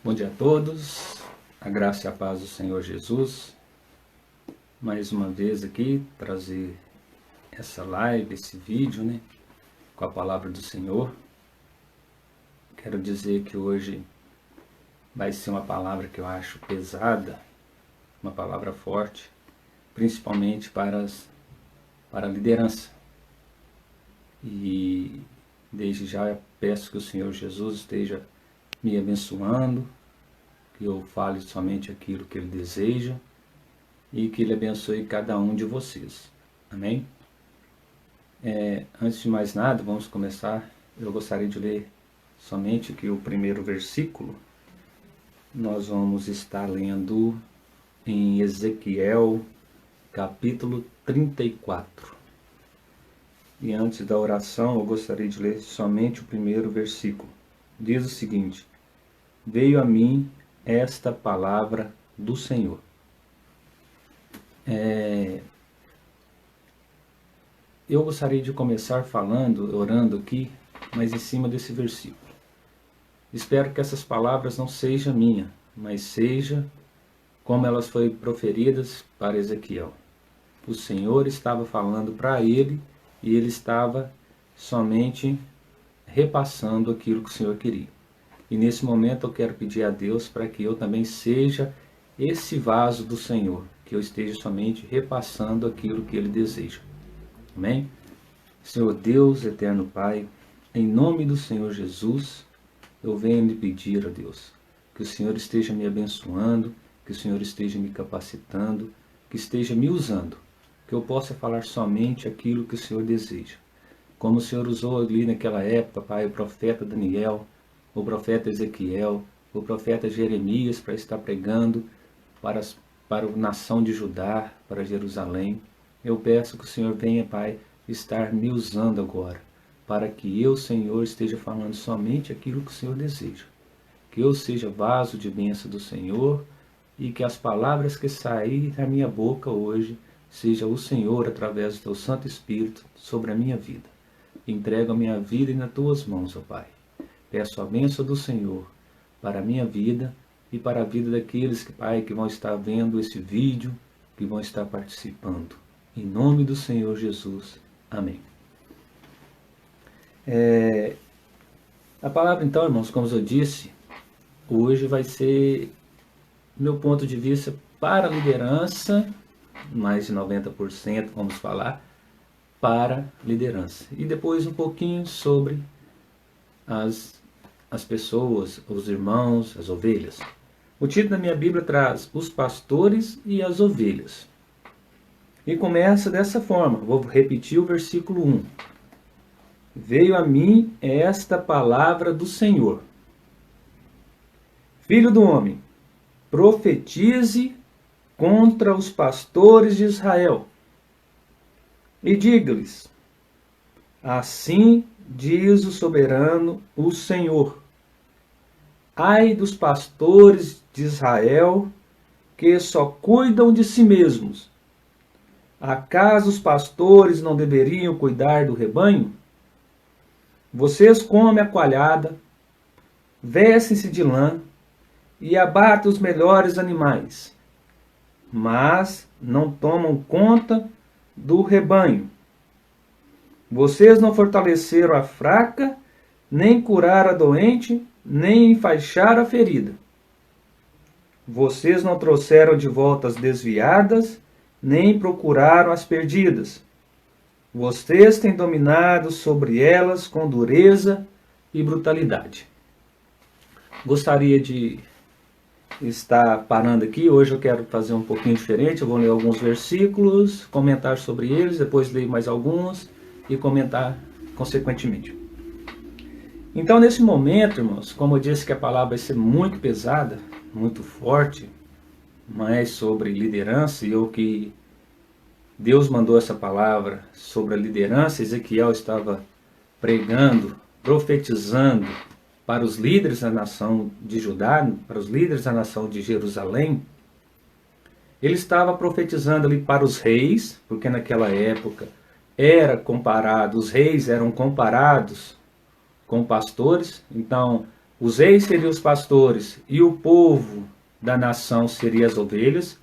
Bom dia a todos, a graça e a paz do Senhor Jesus. Mais uma vez aqui, trazer essa live, esse vídeo, com a palavra do Senhor. Quero dizer que hoje vai ser uma palavra que eu acho pesada, uma palavra forte, principalmente para a liderança. E desde já eu peço que o Senhor Jesus esteja me abençoando, que eu fale somente aquilo que Ele deseja e que Ele abençoe cada um de vocês. Amém? Antes de mais nada, vamos começar. Eu gostaria de ler somente aqui o primeiro versículo. Nós vamos estar lendo em Ezequiel, capítulo 34. E antes da oração, eu gostaria de ler somente o primeiro versículo. Diz o seguinte: Veio a mim esta palavra do Senhor. Eu gostaria de começar orando aqui, mas em cima desse versículo. Espero que essas palavras não sejam minhas, mas seja como elas foram proferidas para Ezequiel. O Senhor estava falando para ele e ele estava somente repassando aquilo que o Senhor queria. E nesse momento eu quero pedir a Deus para que eu também seja esse vaso do Senhor, que eu esteja somente repassando aquilo que Ele deseja. Amém? Senhor Deus, eterno Pai, em nome do Senhor Jesus, eu venho lhe pedir a Deus, que o Senhor esteja me abençoando, que o Senhor esteja me capacitando, que esteja me usando, que eu possa falar somente aquilo que o Senhor deseja. Como o Senhor usou ali naquela época, Pai, o profeta Daniel, o profeta Ezequiel, o profeta Jeremias para estar pregando para a nação de Judá, para Jerusalém. Eu peço que o Senhor venha, Pai, estar me usando agora, para que eu, Senhor, esteja falando somente aquilo que o Senhor deseja. Que eu seja vaso de bênção do Senhor e que as palavras que saírem da minha boca hoje seja o Senhor, através do Teu Santo Espírito, sobre a minha vida. Entrego a minha vida nas Tuas mãos, ó Pai. Peço a bênção do Senhor para a minha vida e para a vida daqueles que vão estar vendo esse vídeo, que vão estar participando. Em nome do Senhor Jesus. Amém. A palavra então, irmãos, como eu disse, hoje vai ser, meu ponto de vista, para a liderança, mais de 90%, vamos falar, para liderança. E depois um pouquinho sobre as pessoas, os irmãos, as ovelhas. O título da minha Bíblia traz os pastores e as ovelhas. E começa dessa forma, vou repetir o versículo 1. Veio a mim esta palavra do Senhor. Filho do homem, profetize contra os pastores de Israel e diga-lhes: assim diz o soberano, o Senhor. Ai dos pastores de Israel, que só cuidam de si mesmos. Acaso os pastores não deveriam cuidar do rebanho? Vocês comem a coalhada, vestem-se de lã e abatem os melhores animais, mas não tomam conta do rebanho. Vocês não fortaleceram a fraca, nem curaram a doente, nem enfaixaram a ferida. Vocês não trouxeram de volta as desviadas, nem procuraram as perdidas. Vocês têm dominado sobre elas com dureza e brutalidade. Gostaria de estar parando aqui. Hoje eu quero fazer um pouquinho diferente. Eu vou ler alguns versículos, comentar sobre eles, depois ler mais alguns e comentar consequentemente. Então, nesse momento, irmãos, como eu disse que a palavra vai ser muito pesada, muito forte, mas sobre liderança, e o que Deus mandou essa palavra sobre a liderança, Ezequiel estava pregando, profetizando para os líderes da nação de Judá, para os líderes da nação de Jerusalém. Ele estava profetizando ali para os reis, porque naquela época os reis eram comparados com pastores. Então, Os reis seriam os pastores e o povo da nação seria as ovelhas.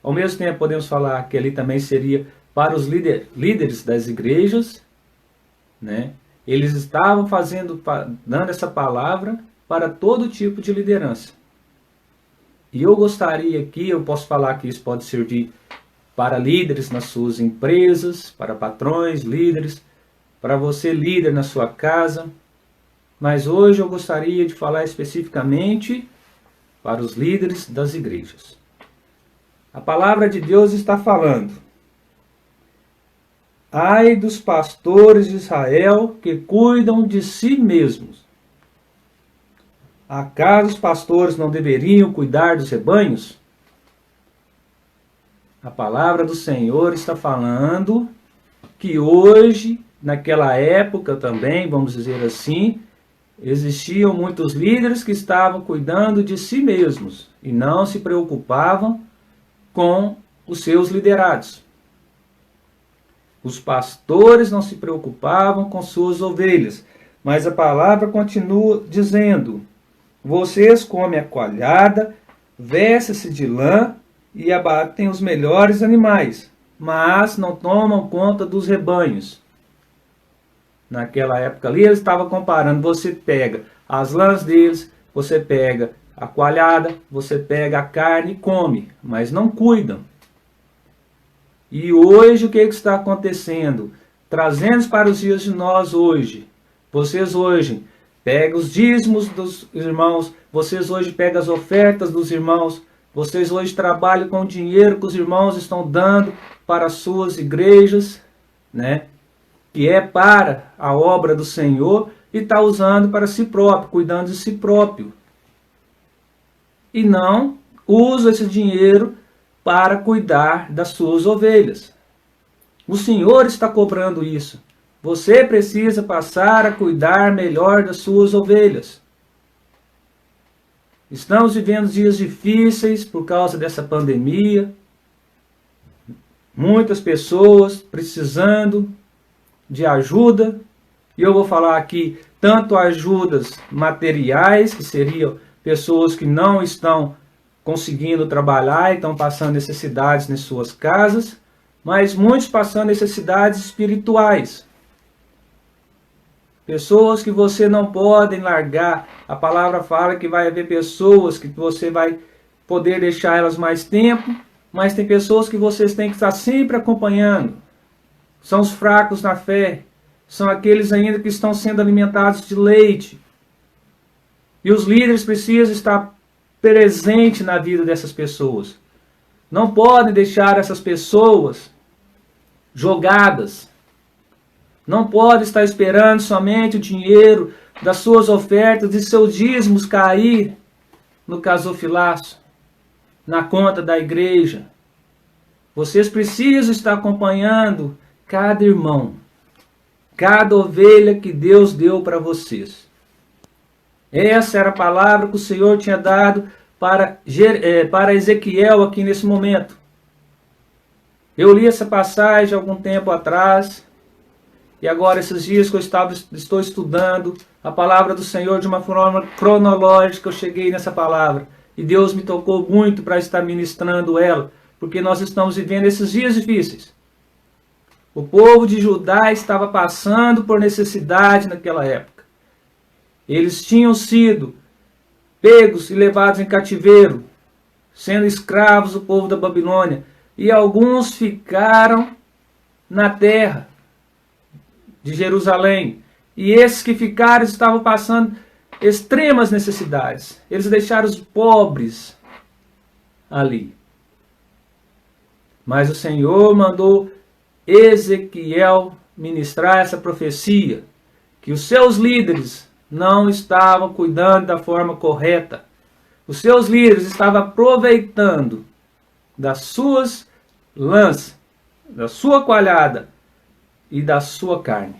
Ao mesmo tempo, podemos falar que ali também seria para os líderes das igrejas, né? Eles estavam dando essa palavra para todo tipo de liderança. E eu gostaria aqui, eu posso falar que isso pode servir para líderes nas suas empresas, para patrões, líderes, para você líder na sua casa. Mas hoje eu gostaria de falar especificamente para os líderes das igrejas. A palavra de Deus está falando: ai dos pastores de Israel que cuidam de si mesmos. Acaso os pastores não deveriam cuidar dos rebanhos? A palavra do Senhor está falando que hoje, naquela época também, vamos dizer assim, existiam muitos líderes que estavam cuidando de si mesmos e não se preocupavam com os seus liderados. Os pastores não se preocupavam com suas ovelhas, mas a palavra continua dizendo: vocês comem a coalhada, vestem-se de lã e abatem os melhores animais, mas não tomam conta dos rebanhos. Naquela época ali, ele estava comparando: você pega as lãs deles, você pega a coalhada, você pega a carne e come, mas não cuidam. E hoje o que está acontecendo? Trazendo para os dias de nós hoje. Vocês hoje pegam os dízimos dos irmãos, vocês hoje pegam as ofertas dos irmãos, vocês hoje trabalham com o dinheiro que os irmãos estão dando para as suas igrejas, né? Que é para a obra do Senhor, e está usando para si próprio, cuidando de si próprio. E não usa esse dinheiro para cuidar das suas ovelhas. O Senhor está cobrando isso. Você precisa passar a cuidar melhor das suas ovelhas. Estamos vivendo dias difíceis por causa dessa pandemia. Muitas pessoas precisando de ajuda. E eu vou falar aqui tanto ajudas materiais, que seriam pessoas que não estão conseguindo trabalhar e estão passando necessidades nas suas casas, mas muitos passando necessidades espirituais. Pessoas que você não pode largar. A palavra fala que vai haver pessoas que você vai poder deixar elas mais tempo, mas tem pessoas que vocês têm que estar sempre acompanhando. São os fracos na fé. São aqueles ainda que estão sendo alimentados de leite. E os líderes precisam estar presentes na vida dessas pessoas. Não podem deixar essas pessoas jogadas. Não pode estar esperando somente o dinheiro das suas ofertas e seus dízimos cair no gasofilaço, na conta da igreja. Vocês precisam estar acompanhando cada irmão, cada ovelha que Deus deu para vocês. Essa era a palavra que o Senhor tinha dado para Ezequiel aqui nesse momento. Eu li essa passagem há algum tempo atrás. E agora, esses dias que estou estudando a palavra do Senhor de uma forma cronológica, eu cheguei nessa palavra. E Deus me tocou muito para estar ministrando ela, porque nós estamos vivendo esses dias difíceis. O povo de Judá estava passando por necessidade naquela época. Eles tinham sido pegos e levados em cativeiro, sendo escravos do povo da Babilônia. E alguns ficaram na terra de Jerusalém. E esses que ficaram estavam passando extremas necessidades. Eles deixaram os pobres ali. Mas o Senhor mandou Ezequiel ministrar essa profecia, que os seus líderes não estavam cuidando da forma correta. Os seus líderes estavam aproveitando das suas lãs, da sua coalhada e da sua carne.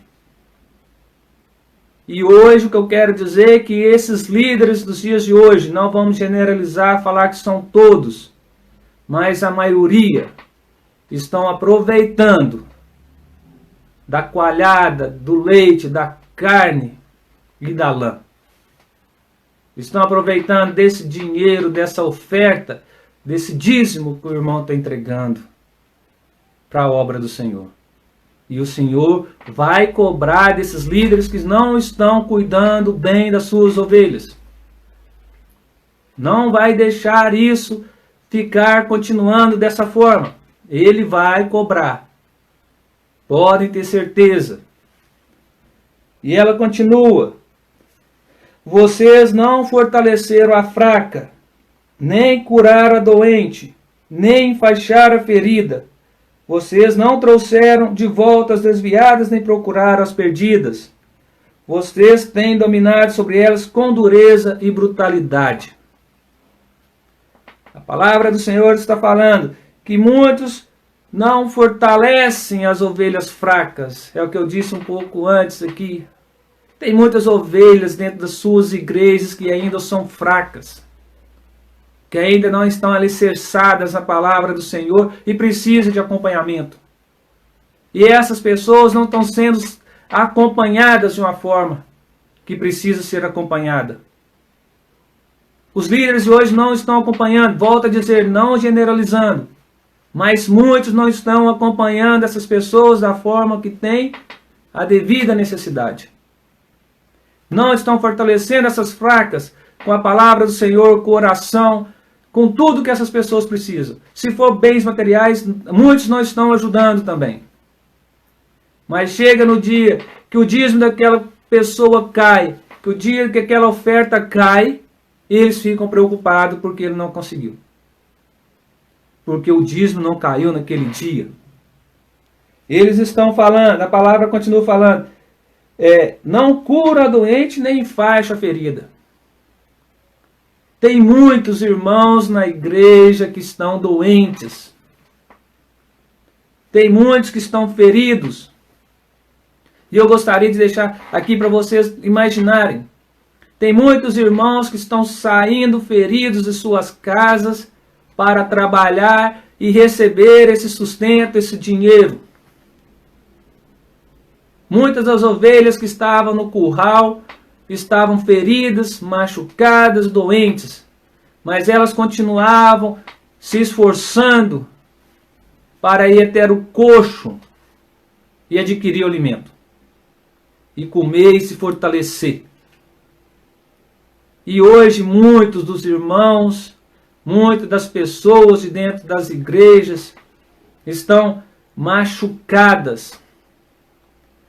E hoje o que eu quero dizer é que esses líderes dos dias de hoje, não vamos generalizar, falar que são todos, mas a maioria estão aproveitando da coalhada, do leite, da carne e da lã. Estão aproveitando desse dinheiro, dessa oferta, desse dízimo que o irmão está entregando para a obra do Senhor. E o Senhor vai cobrar desses líderes que não estão cuidando bem das suas ovelhas. Não vai deixar isso ficar continuando dessa forma. Ele vai cobrar. Podem ter certeza. E ela continua. Vocês não fortaleceram a fraca, nem curaram a doente, nem enfaixaram a ferida. Vocês não trouxeram de volta as desviadas, nem procuraram as perdidas. Vocês têm dominado sobre elas com dureza e brutalidade. A palavra do Senhor está falando que muitos não fortalecem as ovelhas fracas. É o que eu disse um pouco antes aqui. Tem muitas ovelhas dentro das suas igrejas que ainda são fracas, que ainda não estão alicerçadas na palavra do Senhor e precisam de acompanhamento. E essas pessoas não estão sendo acompanhadas de uma forma que precisa ser acompanhada. Os líderes de hoje não estão acompanhando, volto a dizer, não generalizando, mas muitos não estão acompanhando essas pessoas da forma que tem a devida necessidade. Não estão fortalecendo essas fracas com a palavra do Senhor, com oração, com tudo que essas pessoas precisam. Se for bens materiais, muitos não estão ajudando também. Mas chega no dia que o dízimo daquela pessoa cai, que o dia que aquela oferta cai, eles ficam preocupados porque ele não conseguiu. Porque o dízimo não caiu naquele dia. Eles estão falando, a palavra continua falando, não cura a doente nem enfaixa a ferida. Tem muitos irmãos na igreja que estão doentes. Tem muitos que estão feridos. E eu gostaria de deixar aqui para vocês imaginarem. Tem muitos irmãos que estão saindo feridos de suas casas para trabalhar e receber esse sustento, esse dinheiro. Muitas das ovelhas que estavam no curral estavam feridas, machucadas, doentes. Mas elas continuavam se esforçando para ir até o coxo e adquirir o alimento. E comer e se fortalecer. E hoje muitos dos irmãos, muitas das pessoas de dentro das igrejas estão machucadas,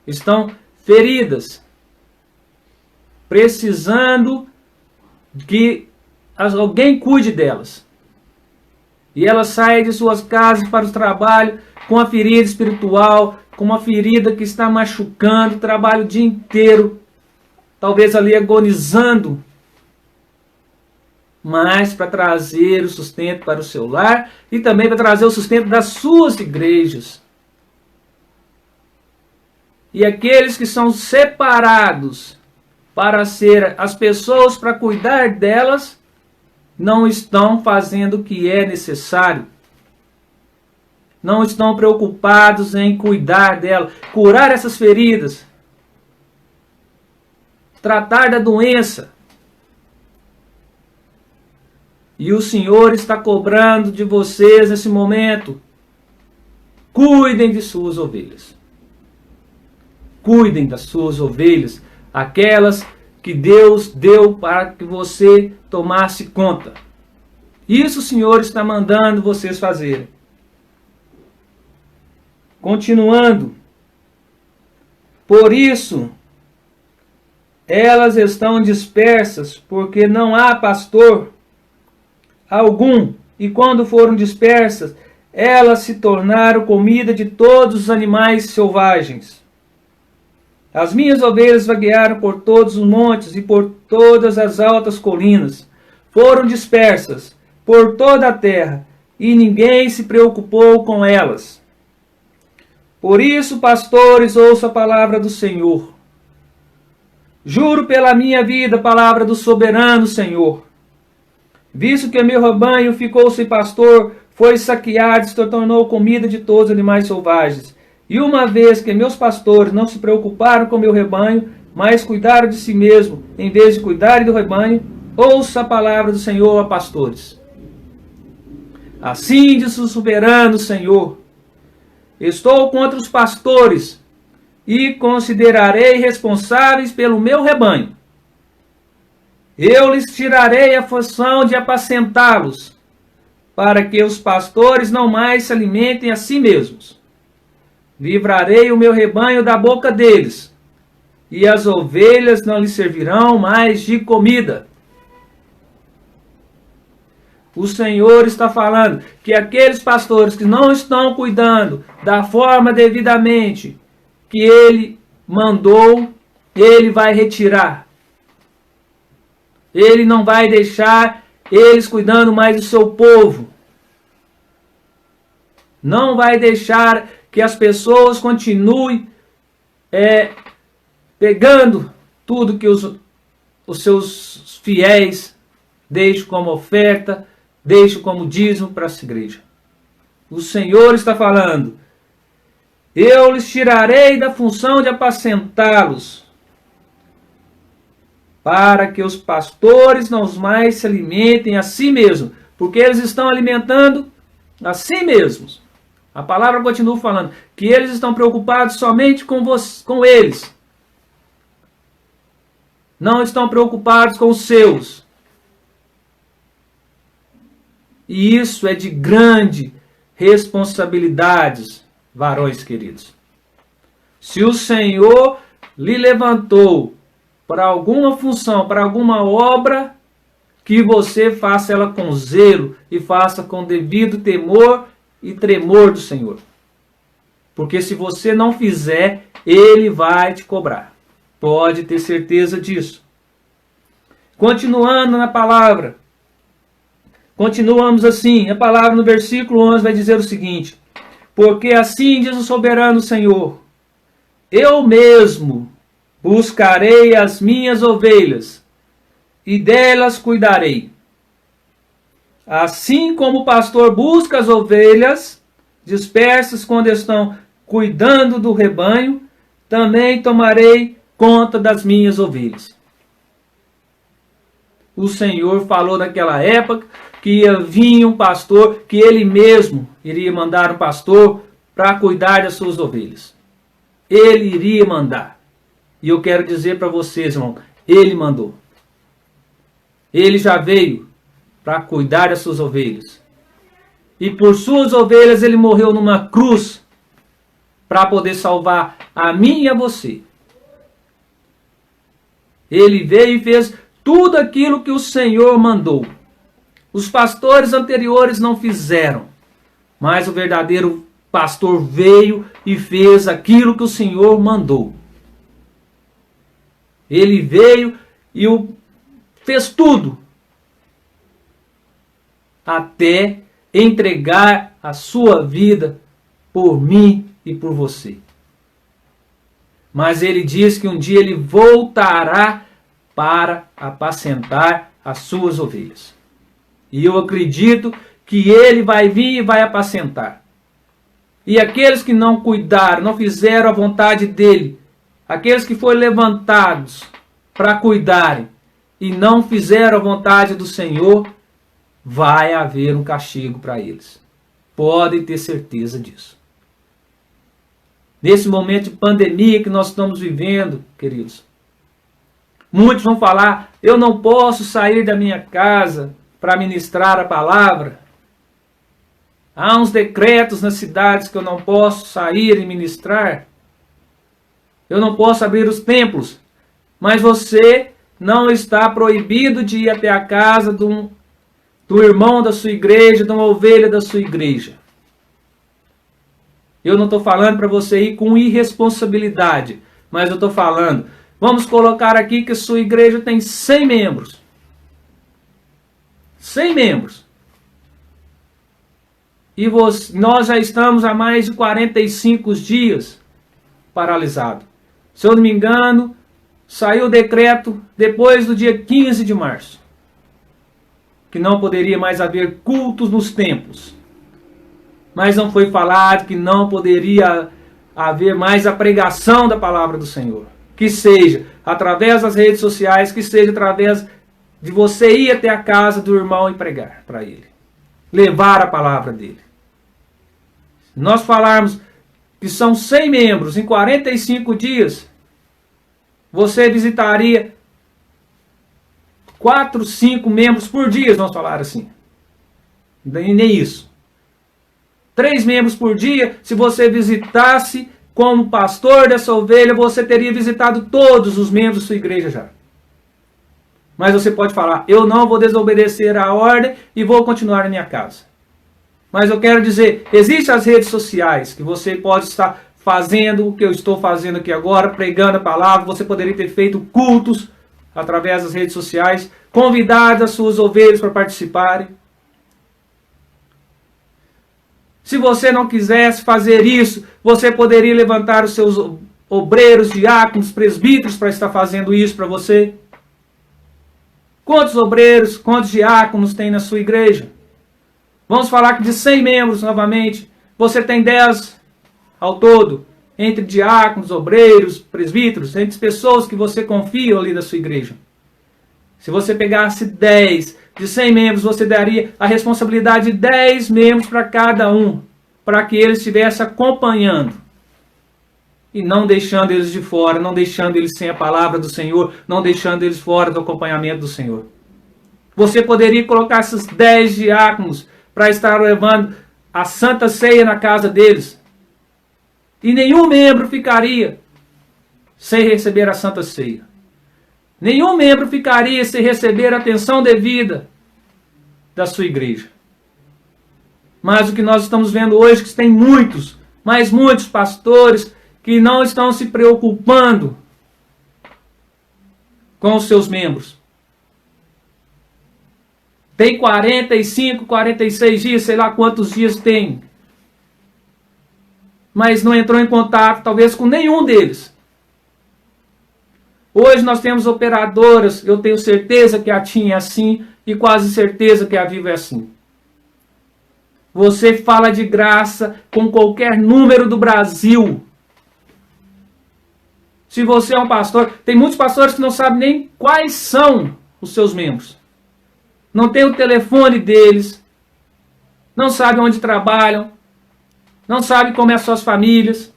estão feridas, precisando que alguém cuide delas. E elas saem de suas casas para o trabalho com a ferida espiritual, com uma ferida que está machucando, trabalho o dia inteiro, talvez ali agonizando, mas para trazer o sustento para o seu lar e também para trazer o sustento das suas igrejas. E aqueles que são separados para ser as pessoas para cuidar delas, não estão fazendo o que é necessário. Não estão preocupados em cuidar dela, curar essas feridas, tratar da doença. E o Senhor está cobrando de vocês nesse momento. Cuidem de suas ovelhas. Cuidem das suas ovelhas, aquelas que Deus deu para que você tomasse conta. Isso o Senhor está mandando vocês fazerem. Continuando. Por isso, elas estão dispersas, porque não há pastor algum, e quando foram dispersas, elas se tornaram comida de todos os animais selvagens. As minhas ovelhas vaguearam por todos os montes e por todas as altas colinas. Foram dispersas por toda a terra, e ninguém se preocupou com elas. Por isso, pastores, ouça a palavra do Senhor. Juro pela minha vida, palavra do soberano Senhor. Visto que meu rebanho ficou sem pastor, foi saqueado e se tornou comida de todos os animais selvagens. E uma vez que meus pastores não se preocuparam com meu rebanho, mas cuidaram de si mesmo, em vez de cuidarem do rebanho, Ouça a palavra do Senhor, ó pastores. Assim diz o soberano Senhor: estou contra os pastores e considerarei responsáveis pelo meu rebanho. Eu lhes tirarei a função de apacentá-los, para que os pastores não mais se alimentem a si mesmos. Livrarei o meu rebanho da boca deles, e as ovelhas não lhes servirão mais de comida. O Senhor está falando que aqueles pastores que não estão cuidando da forma devidamente que Ele mandou, Ele vai retirar. Ele não vai deixar eles cuidando mais do seu povo. Não vai deixar que as pessoas continuem pegando tudo que os seus fiéis deixam como oferta, deixam como dízimo para essa igreja. O Senhor está falando: eu lhes tirarei da função de apacentá-los, para que os pastores não mais se alimentem a si mesmos, porque eles estão alimentando a si mesmos. A palavra continua falando que eles estão preocupados somente com eles. Não estão preocupados com os seus. E isso é de grande responsabilidade, varões queridos. Se o Senhor lhe levantou para alguma função, para alguma obra, que você faça ela com zelo e faça com devido temor e tremor do Senhor. Porque se você não fizer, Ele vai te cobrar. Pode ter certeza disso. Continuando na palavra. Continuamos assim. A palavra no versículo 11 vai dizer o seguinte: porque assim diz o soberano Senhor: eu mesmo buscarei as minhas ovelhas, e delas cuidarei. Assim como o pastor busca as ovelhas dispersas quando estão cuidando do rebanho, também tomarei conta das minhas ovelhas. O Senhor falou naquela época que ia vir um pastor, que Ele mesmo iria mandar um pastor para cuidar das suas ovelhas. Ele iria mandar. E eu quero dizer para vocês, irmão, Ele mandou. Ele já veio para cuidar das suas ovelhas. E por suas ovelhas Ele morreu numa cruz para poder salvar a mim e a você. Ele veio e fez tudo aquilo que o Senhor mandou. Os pastores anteriores não fizeram, mas o verdadeiro pastor veio e fez aquilo que o Senhor mandou. Ele veio e fez tudo, até entregar a sua vida por mim e por você. Mas ele diz que um dia ele voltará para apacentar as suas ovelhas. E eu acredito que ele vai vir e vai apacentar. E aqueles que não cuidaram, não fizeram a vontade dele, aqueles que foram levantados para cuidarem e não fizeram a vontade do Senhor, vai haver um castigo para eles. Podem ter certeza disso. Nesse momento de pandemia que nós estamos vivendo, queridos, muitos vão falar: eu não posso sair da minha casa para ministrar a palavra. Há uns decretos nas cidades que eu não posso sair e ministrar. Eu não posso abrir os templos. Mas você não está proibido de ir até a casa do irmão da sua igreja, de uma ovelha da sua igreja. Eu não estou falando para você ir com irresponsabilidade, mas eu estou falando, vamos colocar aqui que a sua igreja tem 100 membros. 100 membros. E nós já estamos há mais de 45 dias paralisados. Se eu não me engano, saiu o decreto depois do dia 15 de março. Que não poderia mais haver cultos nos templos. Mas não foi falado que não poderia haver mais a pregação da palavra do Senhor. Que seja através das redes sociais, que seja através de você ir até a casa do irmão e pregar para ele. Levar a palavra dele. Se nós falarmos que são 100 membros em 45 dias, você visitaria 4, 5 membros por dia, vamos falar assim. Nem isso. 3 membros por dia, se você visitasse como pastor dessa ovelha, você teria visitado todos os membros da sua igreja já. Mas você pode falar, eu não vou desobedecer a ordem e vou continuar na minha casa. Mas eu quero dizer, existem as redes sociais que você pode estar fazendo o que eu estou fazendo aqui agora, pregando a palavra. Você poderia ter feito cultos através das redes sociais, convidar as suas ovelhas para participarem. Se você não quisesse fazer isso, você poderia levantar os seus obreiros, diáconos, presbíteros para estar fazendo isso para você. Quantos obreiros, quantos diáconos tem na sua igreja? Vamos falar que de 100 membros novamente, você tem 10 ao todo, entre diáconos, obreiros, presbíteros, entre pessoas que você confia ali da sua igreja. Se você pegasse 10 de 100 membros, você daria a responsabilidade de 10 membros para cada um, para que eles estivessem acompanhando. E não deixando eles de fora, não deixando eles sem a palavra do Senhor, não deixando eles fora do acompanhamento do Senhor. Você poderia colocar esses 10 diáconos para estar levando a Santa Ceia na casa deles. E nenhum membro ficaria sem receber a Santa Ceia. Nenhum membro ficaria sem receber a atenção devida da sua igreja. Mas o que nós estamos vendo hoje é que tem muitos, mas muitos pastores que não estão se preocupando com os seus membros. Tem 45, 46 dias, sei lá quantos dias tem. Mas não entrou em contato, talvez, com nenhum deles. Hoje nós temos operadoras, eu tenho certeza que a TIM é assim, e quase certeza que a Vivo é assim. Você fala de graça com qualquer número do Brasil. Se você é um pastor, tem muitos pastores que não sabem nem quais são os seus membros. Não tem o telefone deles, não sabem onde trabalham, não sabem como é as suas famílias,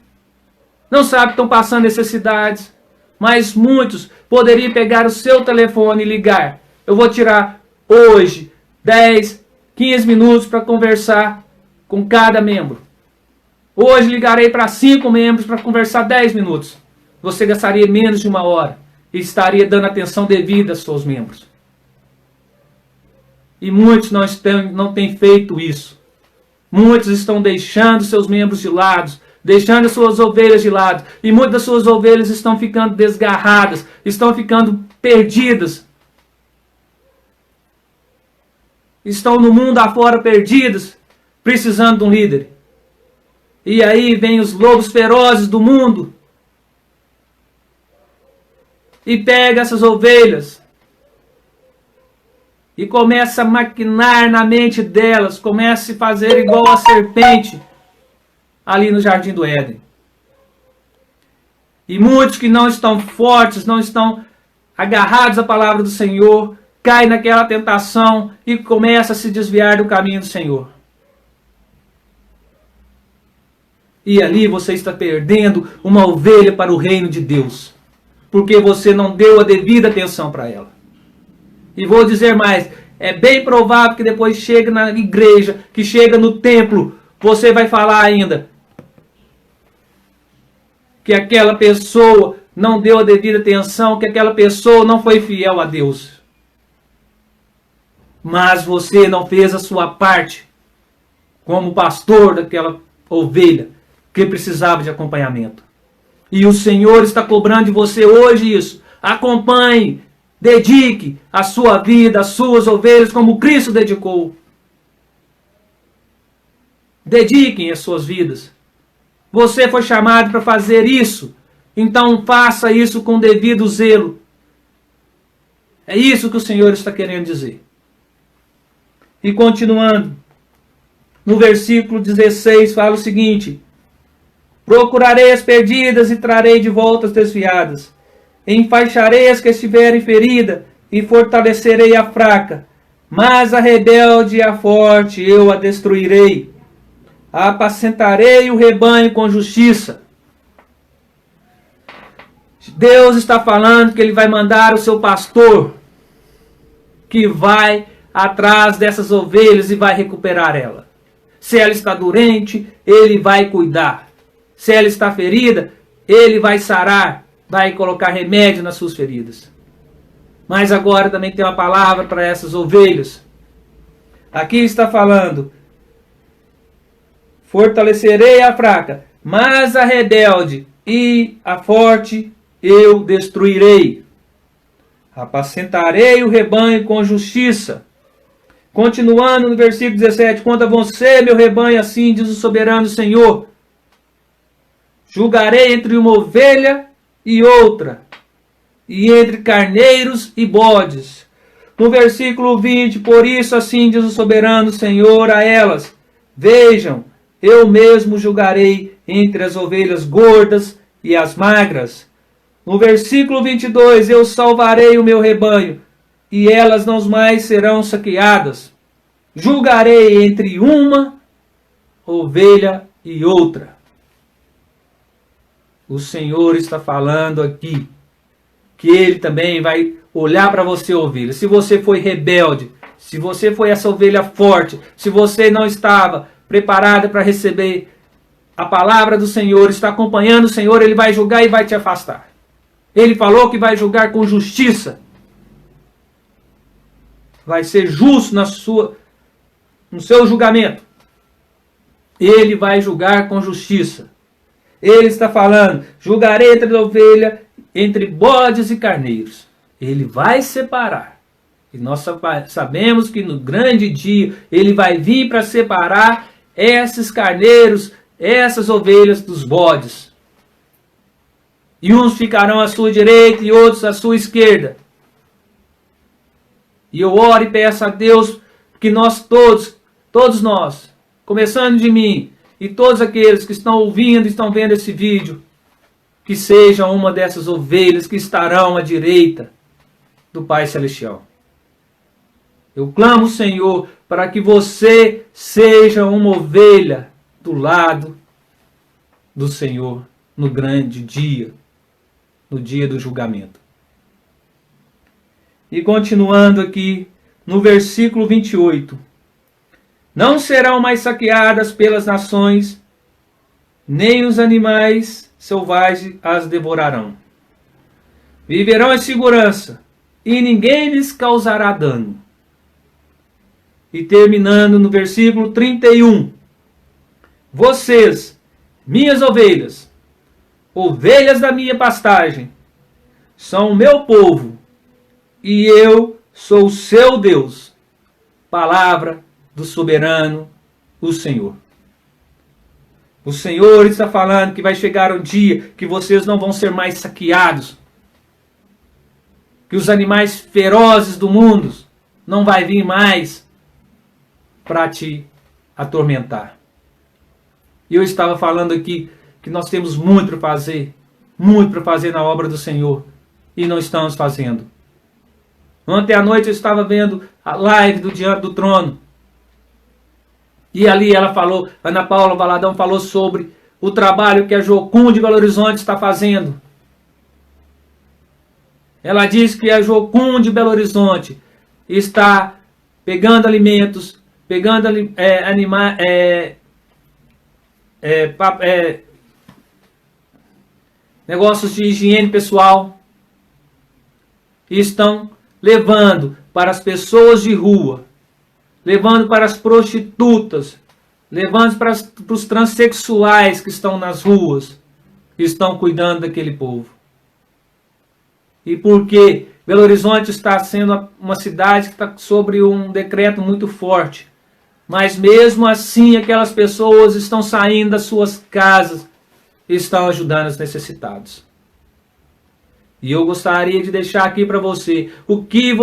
não sabem que estão passando necessidades, mas muitos poderiam pegar o seu telefone e ligar. Eu vou tirar hoje 10, 15 minutos para conversar com cada membro. Hoje ligarei para 5 membros para conversar 10 minutos. Você gastaria menos de 1 hora e estaria dando atenção devida aos seus membros. E muitos não têm feito isso. Muitos estão deixando seus membros de lado, deixando as suas ovelhas de lado. E muitas das suas ovelhas estão ficando desgarradas, estão ficando perdidas. Estão no mundo afora perdidas, precisando de um líder. E aí vem os lobos ferozes do mundo e pega essas ovelhas e começa a maquinar na mente delas, começa a fazer igual a serpente ali no Jardim do Éden. E muitos que não estão fortes, não estão agarrados à palavra do Senhor, caem naquela tentação e começam a se desviar do caminho do Senhor. E ali você está perdendo uma ovelha para o reino de Deus, porque você não deu a devida atenção para ela. E vou dizer mais, é bem provável que depois chega na igreja, que chega no templo, você vai falar ainda que aquela pessoa não deu a devida atenção, que aquela pessoa não foi fiel a Deus. Mas você não fez a sua parte como pastor daquela ovelha que precisava de acompanhamento. E o Senhor está cobrando de você hoje isso. Acompanhe, dedique a sua vida, as suas ovelhas, como Cristo dedicou. Dediquem as suas vidas. Você foi chamado para fazer isso. Então faça isso com devido zelo. É isso que o Senhor está querendo dizer. E continuando, no versículo 16 fala o seguinte: procurarei as perdidas e trarei de volta as desviadas. Enfaixarei as que estiverem feridas e fortalecerei a fraca, mas a rebelde e a forte eu a destruirei. Apacentarei o rebanho com justiça. Deus está falando que Ele vai mandar o seu pastor, que vai atrás dessas ovelhas e vai recuperar ela. Se ela está doente, Ele vai cuidar. Se ela está ferida, Ele vai sarar, vai colocar remédio nas suas feridas. Mas agora também tem uma palavra para essas ovelhas. Aqui está falando: fortalecerei a fraca, mas a rebelde e a forte eu destruirei. Apacentarei o rebanho com justiça. Continuando no versículo 17: quanto a você, meu rebanho, assim diz o soberano Senhor, julgarei entre uma ovelha e outra, e entre carneiros e bodes. No versículo 20: por isso assim diz o soberano Senhor a elas, vejam, eu mesmo julgarei entre as ovelhas gordas e as magras. No versículo 22, eu salvarei o meu rebanho, e elas não mais serão saqueadas. Julgarei entre uma ovelha e outra. O Senhor está falando aqui que Ele também vai olhar para você, ovelha. Se você foi rebelde, se você foi essa ovelha forte, se você não estava preparada para receber a palavra do Senhor, está acompanhando o Senhor, Ele vai julgar e vai te afastar. Ele falou que vai julgar com justiça. Vai ser justo no seu julgamento. Ele vai julgar com justiça. Ele está falando, julgarei entre a ovelha, entre bodes e carneiros. Ele vai separar. E nós sabemos que no grande dia Ele vai vir para separar esses carneiros, essas ovelhas dos bodes. E uns ficarão à sua direita e outros à sua esquerda. E eu oro e peço a Deus que nós todos nós, começando de mim, e todos aqueles que estão ouvindo, estão vendo esse vídeo, que sejam uma dessas ovelhas que estarão à direita do Pai Celestial. Eu clamo, Senhor, para que você seja uma ovelha do lado do Senhor no grande dia, no dia do julgamento. E continuando aqui no versículo 28. Não serão mais saqueadas pelas nações, nem os animais selvagens as devorarão. Viverão em segurança, e ninguém lhes causará dano. E terminando no versículo 31. Vocês, minhas ovelhas, ovelhas da minha pastagem, são o meu povo, e eu sou o seu Deus. Palavra do soberano, o Senhor. O Senhor está falando que vai chegar um dia que vocês não vão ser mais saqueados. Que os animais ferozes do mundo não vai vir mais para te atormentar. E eu estava falando aqui que nós temos muito para fazer na obra do Senhor, e não estamos fazendo. Ontem à noite eu estava vendo a live do Diante do Trono, e ali ela falou, Ana Paula Valadão falou sobre o trabalho que a Jocum de Belo Horizonte está fazendo. Ela diz que a Jocum de Belo Horizonte está pegando alimentos, pegando negócios de higiene pessoal, e estão levando para as pessoas de rua, levando para as prostitutas, levando para os transexuais que estão nas ruas, que estão cuidando daquele povo. E porque Belo Horizonte está sendo uma cidade que está sobre um decreto muito forte, mas mesmo assim aquelas pessoas estão saindo das suas casas e estão ajudando os necessitados. E eu gostaria de deixar aqui para você o que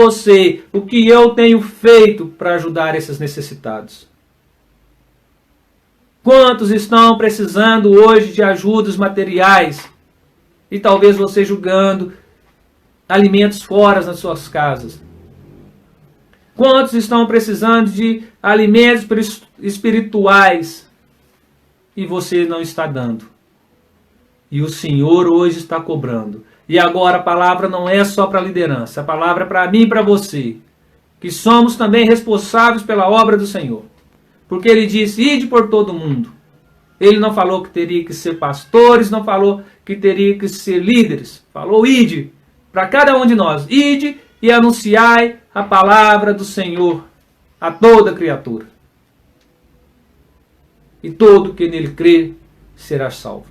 eu tenho feito para ajudar esses necessitados. Quantos estão precisando hoje de ajudas materiais? E talvez você julgando alimentos fora nas suas casas? Quantos estão precisando de alimentos espirituais e você não está dando? E o Senhor hoje está cobrando. E agora a palavra não é só para a liderança, a palavra é para mim e para você, que somos também responsáveis pela obra do Senhor. Porque ele disse, ide por todo mundo. Ele não falou que teria que ser pastores, não falou que teria que ser líderes. Falou, ide, para cada um de nós. Ide e anunciai a palavra do Senhor a toda criatura. E todo que nele crê será salvo.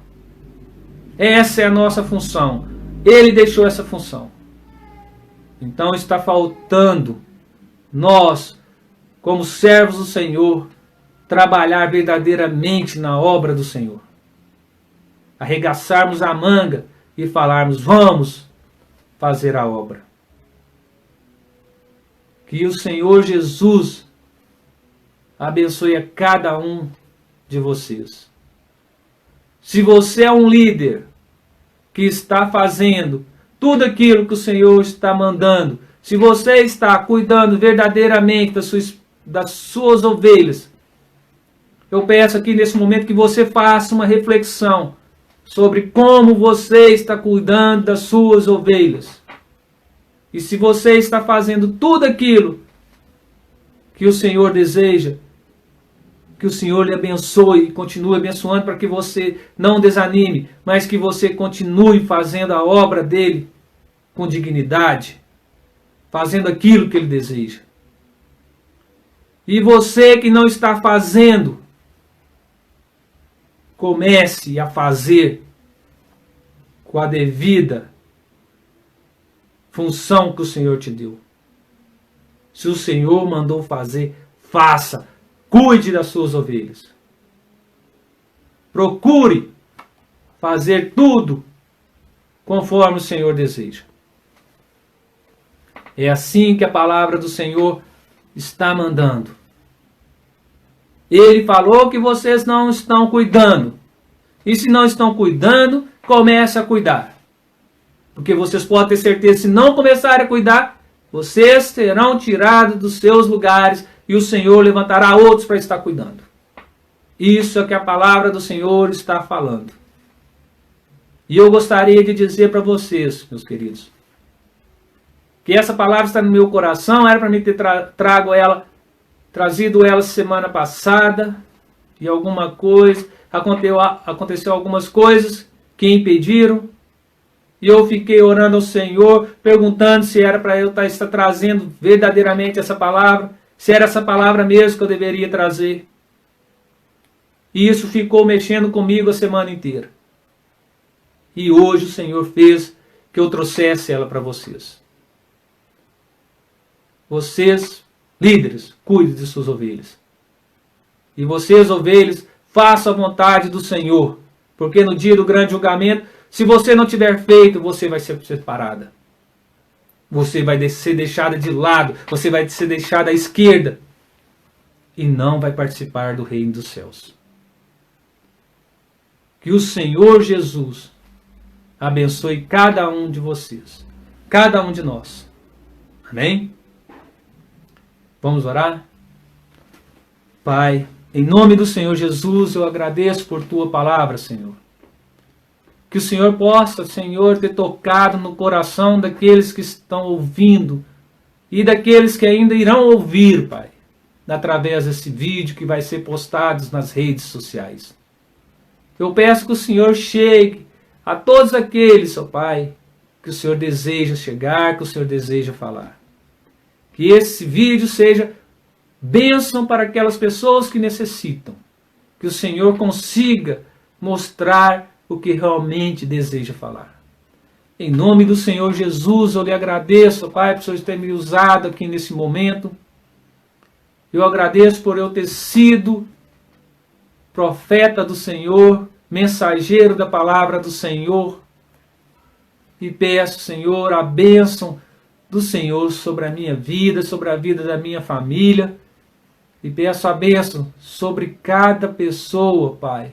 Essa é a nossa função. Ele deixou essa função. Então está faltando nós, como servos do Senhor, trabalhar verdadeiramente na obra do Senhor. Arregaçarmos a manga e falarmos, vamos fazer a obra. Que o Senhor Jesus abençoe a cada um de vocês. Se você é um líder que está fazendo tudo aquilo que o Senhor está mandando, se você está cuidando verdadeiramente das suas ovelhas, eu peço aqui nesse momento que você faça uma reflexão sobre como você está cuidando das suas ovelhas. E se você está fazendo tudo aquilo que o Senhor deseja, que o Senhor lhe abençoe e continue abençoando para que você não desanime, mas que você continue fazendo a obra dele com dignidade, fazendo aquilo que ele deseja. E você que não está fazendo, comece a fazer com a devida função que o Senhor te deu. Se o Senhor mandou fazer, faça. Cuide das suas ovelhas. Procure fazer tudo conforme o Senhor deseja. É assim que a palavra do Senhor está mandando. Ele falou que vocês não estão cuidando. E se não estão cuidando, comece a cuidar. Porque vocês podem ter certeza, se não começarem a cuidar, vocês serão tirados dos seus lugares e o Senhor levantará outros para estar cuidando. Isso é o que a palavra do Senhor está falando. E eu gostaria de dizer para vocês, meus queridos, que essa palavra está no meu coração, era para mim ter trazido ela semana passada, e alguma coisa, aconteceu algumas coisas que impediram, e eu fiquei orando ao Senhor, perguntando se era para eu estar trazendo verdadeiramente essa palavra, se era essa palavra mesmo que eu deveria trazer. E isso ficou mexendo comigo a semana inteira. E hoje o Senhor fez que eu trouxesse ela para vocês. Vocês, líderes, cuidem de suas ovelhas. E vocês, ovelhas, façam a vontade do Senhor. Porque no dia do grande julgamento, se você não tiver feito, você vai ser separada. Você vai ser deixada de lado. Você vai ser deixada à esquerda. E não vai participar do reino dos céus. Que o Senhor Jesus abençoe cada um de vocês. Cada um de nós. Amém? Vamos orar? Pai, em nome do Senhor Jesus, eu agradeço por Tua palavra, Senhor. Que o Senhor possa, Senhor, ter tocado no coração daqueles que estão ouvindo e daqueles que ainda irão ouvir, Pai, através desse vídeo que vai ser postado nas redes sociais. Eu peço que o Senhor chegue a todos aqueles, ó Pai, que o Senhor deseja chegar, que o Senhor deseja falar. Que esse vídeo seja bênção para aquelas pessoas que necessitam. Que o Senhor consiga mostrar o que realmente deseja falar. Em nome do Senhor Jesus, eu lhe agradeço, Pai, por o Senhor ter me usado aqui nesse momento. Eu agradeço por eu ter sido profeta do Senhor, mensageiro da palavra do Senhor. E peço, Senhor, a bênção do Senhor sobre a minha vida, sobre a vida da minha família. E peço a bênção sobre cada pessoa, Pai,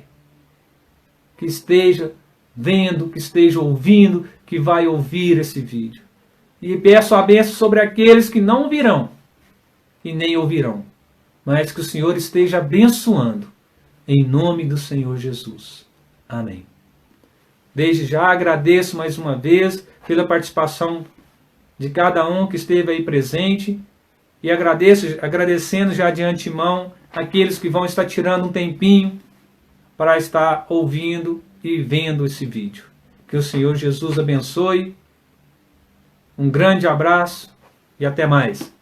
que esteja vendo, que esteja ouvindo, que vai ouvir esse vídeo. E peço a bênção sobre aqueles que não virão e nem ouvirão. Mas que o Senhor esteja abençoando. Em nome do Senhor Jesus. Amém. Desde já agradeço mais uma vez pela participação de cada um que esteve aí presente. E agradecendo já de antemão aqueles que vão estar tirando um tempinho para estar ouvindo e vendo esse vídeo. Que o Senhor Jesus abençoe. Um grande abraço e até mais.